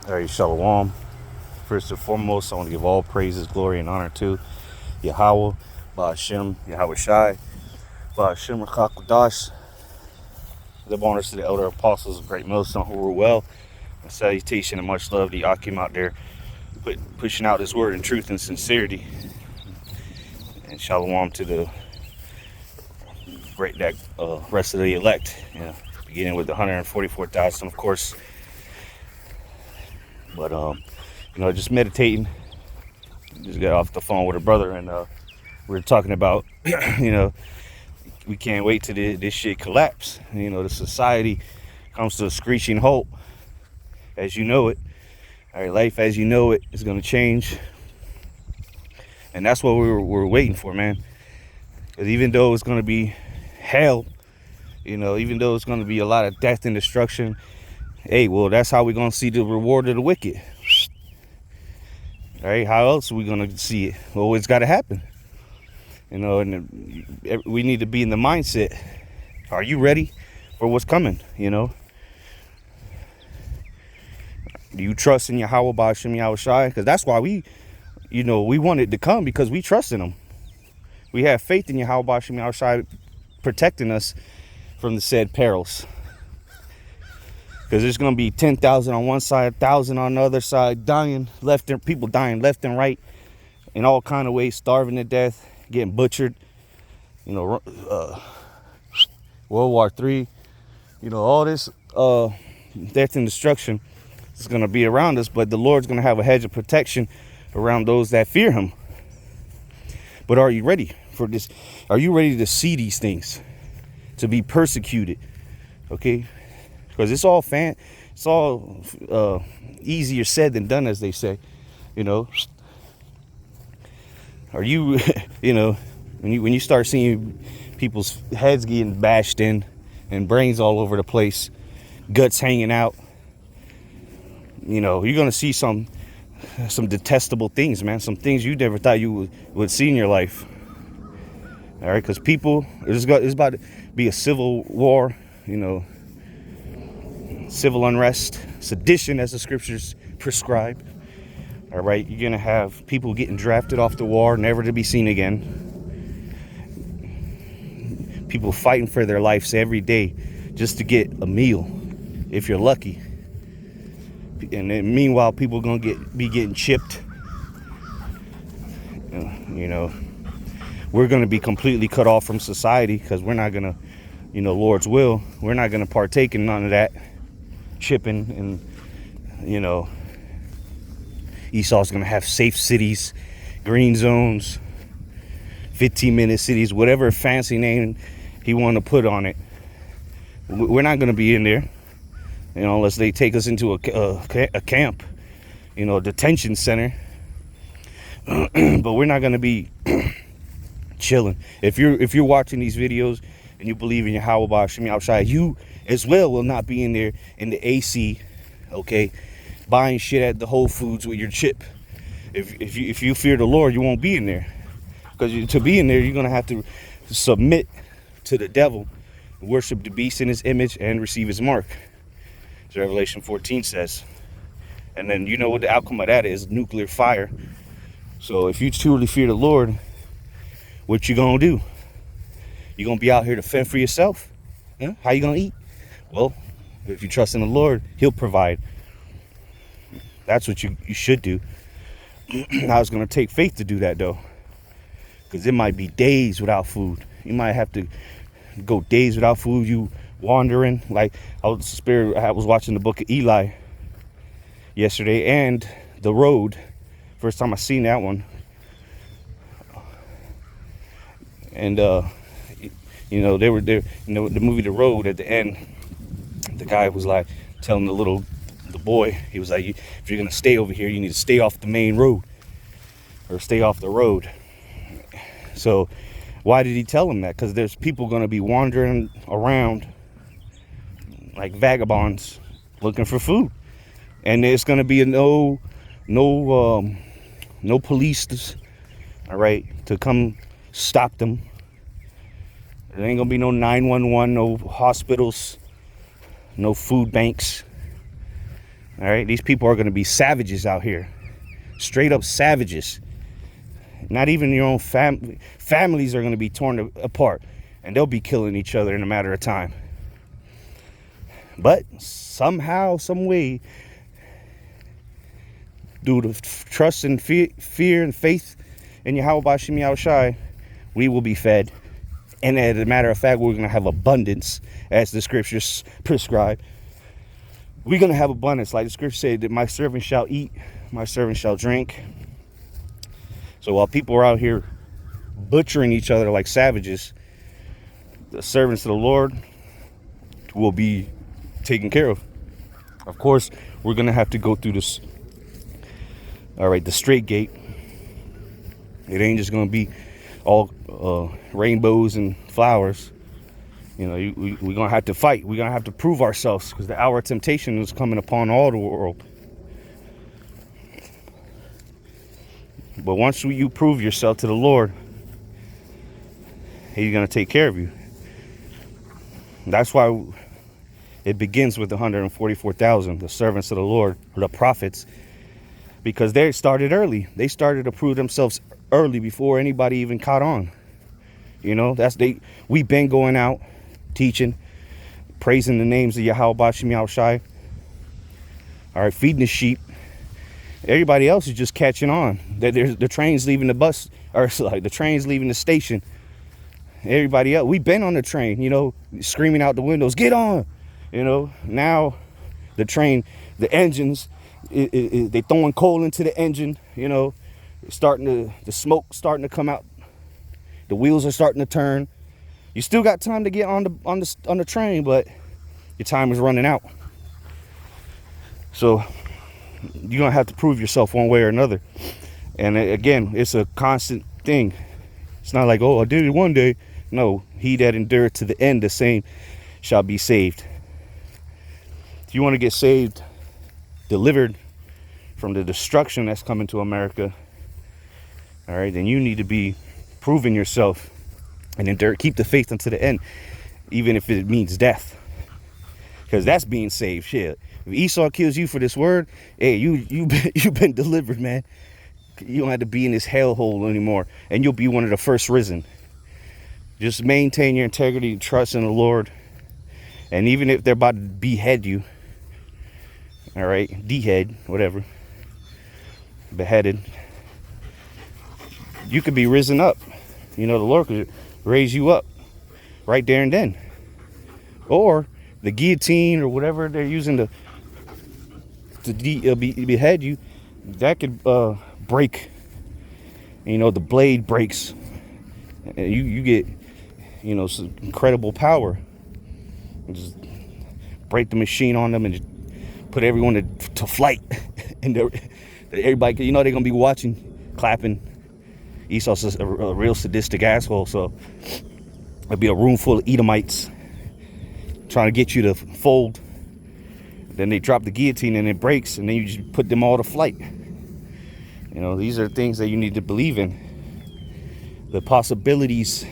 All right, Shalom. First and foremost, I want to give all praises, glory, and honor to Yahweh, Ba'ashem, Yahweh Shai, Ba'ashem Rakakwadash. Give honors to the elder apostles of Great Millstone who were well. A salutation and much love to Yakim out there, pushing out his word in truth and sincerity. And Shalom to the great rest of the elect, beginning with the 144,000, of course. But just meditating. Just got off the phone with a brother, and we were talking about, we can't wait till this shit collapse. The society comes to a screeching halt, as you know it. All right, life as you know it is going to change, and that's what we're waiting for, man. Because even though it's going to be hell, even though it's going to be a lot of death and destruction, hey, well, that's how we're going to see the reward of the wicked. All right, how else are we going to see it? Well, it's got to happen. And we need to be in the mindset. Are you ready for what's coming? Do you trust in Yahweh Ba'ashem Yahweh Shai? Because that's why we want it to come, because we trust in him. We have faith in Yahweh Ba'ashem Yahweh Shai protecting us from the said perils. Because there's going to be 10,000 on one side, 1,000 on the other side, people dying left and right in all kind of ways, starving to death, getting butchered. World War III, all this death and destruction is going to be around us, but the Lord's going to have a hedge of protection around those that fear him. But are you ready for this? Are you ready to see these things, to be persecuted? Okay, because it's all easier said than done, as they say. Are you when you start seeing people's heads getting bashed in and brains all over the place, guts hanging out, you're gonna see some detestable things, man. Some things you never thought you would see in your life. All right, because people, it's about to be a civil war, civil unrest, sedition, as the scriptures prescribe. All right, you're gonna have people getting drafted off the war, never to be seen again. People fighting for their lives every day just to get a meal, if you're lucky. And then meanwhile, people are gonna be getting chipped. We're gonna be completely cut off from society, because we're not gonna, Lord's will, we're not gonna partake in none of that chipping. And Esau's gonna have safe cities, green zones, 15-minute cities, whatever fancy name he wanted to put on it. We're not gonna be in there, unless they take us into a camp, a detention center. But we're not gonna be chilling. If you're watching these videos and you believe in Yahweh Ba'ashem Yahweh Shai, you as well will not be in there in the AC, okay, buying shit at the Whole Foods with your chip. If you fear the Lord, you won't be in there, because to be in there, you're gonna have to submit to the devil, worship the beast in his image, and receive his mark, as Revelation 14 says. And then you know what the outcome of that is: nuclear fire. So if you truly fear the Lord, what you gonna do? You gonna be out here to fend for yourself? Huh? How you gonna eat? Well, if you trust in the Lord, he'll provide. That's what you should do. Now it's gonna take faith to do that, though, because it might be days without food. You might have to go days without food. You wandering. Like I was watching the book of Eli yesterday, and The Road. First time I seen that one. And they were there. The movie The Road, at the end, the guy was like telling the boy, he was like, if you're gonna stay over here, you need to stay off the main road, or stay off the road. So why did he tell him that? Because there's people gonna be wandering around like vagabonds looking for food, and there's gonna be no police, all right, to come stop them. There ain't gonna be no 911, no hospitals, no food banks. All right, these people are going to be savages out here, straight up savages. Not even your own families are going to be torn apart, and they'll be killing each other in a matter of time. But somehow, some way, due to trust and fear and faith in Yahweh Bashim Yahushai, we will be fed. And as a matter of fact, we're going to have abundance, as the scriptures prescribe. We're going to have abundance, like the scripture said, that my servant shall eat, my servant shall drink. So while people are out here butchering each other like savages, the servants of the Lord will be taken care of. Of course, we're going to have to go through this, the straight gate. It ain't just going to be all rainbows and flowers. You know, we're going to have to fight. We're going to have to prove ourselves, because the hour of temptation is coming upon all the world. But once you prove yourself to the Lord, He's going to take care of you. That's why it begins with the 144,000, the servants of the Lord, the prophets, because they started early. They started to prove themselves early before anybody even caught on. You know, we've been going out, teaching, praising the names of Yahweh Bashim Yahushai. All right, feeding the sheep. Everybody else is just catching on. The train's leaving the bus, or like the train's leaving the station. Everybody else, we've been on the train, you know, screaming out the windows, get on. You know, now the train, the engines, they throwing coal into the engine. You know, the smoke starting to come out. The wheels are starting to turn. You still got time to get on the train, but your time is running out. So you're gonna have to prove yourself one way or another. And again, it's a constant thing. It's not like, oh, I did it one day. No, he that endured to the end, the same shall be saved. If you want to get saved, delivered from the destruction that's coming to America, all right, then you need to be proving yourself and endure, keep the faith unto the end, even if it means death, because that's being saved. Shit, if Esau kills you for this word, hey, you've been delivered, man. You don't have to be in this hellhole anymore, and you'll be one of the first risen. Just maintain your integrity, trust in the Lord, and even if they're about to behead you, all right, dehead, whatever, beheaded, you could be risen up. You know, the Lord could raise you up right there and then. Or the guillotine or whatever they're using to behead you, that could break. You know, the blade breaks. And you get, you know, some incredible power. And just break the machine on them and just put everyone to flight. And everybody, you know, they're going to be watching, clapping. Esau's a real sadistic asshole, so it'd be a room full of Edomites trying to get you to fold. Then they drop the guillotine and it breaks, and then you just put them all to flight. You know, these are things that you need to believe in. The possibilities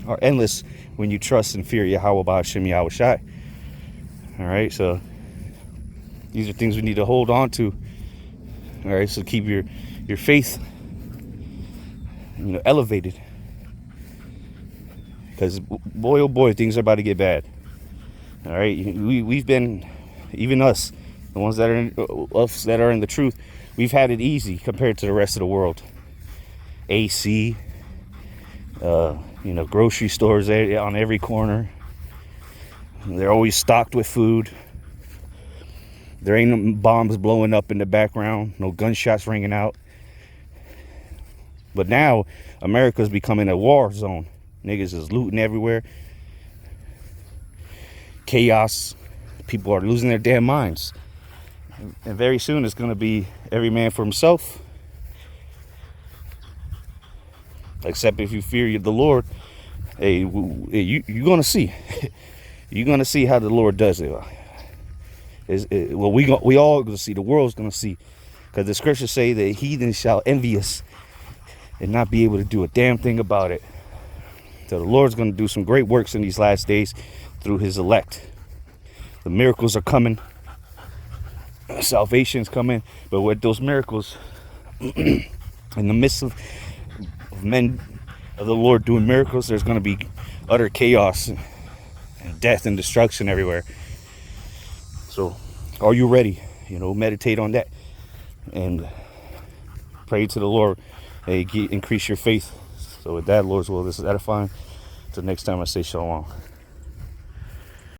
are endless when you trust and fear Yahweh Ba'ashem Yahushai. All right, so these are things we need to hold on to. All right, so keep your faith, you know, elevated, because boy, oh boy, things are about to get bad. All right, we've been, even us, the ones that are in the truth, we've had it easy compared to the rest of the world. AC, you know, grocery stores on every corner. They're always stocked with food. There ain't no bombs blowing up in the background, no gunshots ringing out. But now America's becoming a war zone. Niggas is looting everywhere. Chaos. People are losing their damn minds. And very soon it's going to be every man for himself. Except if you fear the Lord, hey, you're going to see. You're going to see how the Lord does it. Well, we all going to see. The world's going to see. Because the scriptures say that heathen shall envy us and not be able to do a damn thing about it. So the Lord's going to do some great works in these last days through his elect. The miracles are coming. salvation's coming. But with those miracles, in the midst of men of the Lord doing miracles, there's going to be utter chaos and death and destruction everywhere. So are you ready? Meditate on that and pray to the Lord. Hey, increase your faith. So with that, Lord's will, this is edifying. Till next time, I say shalom.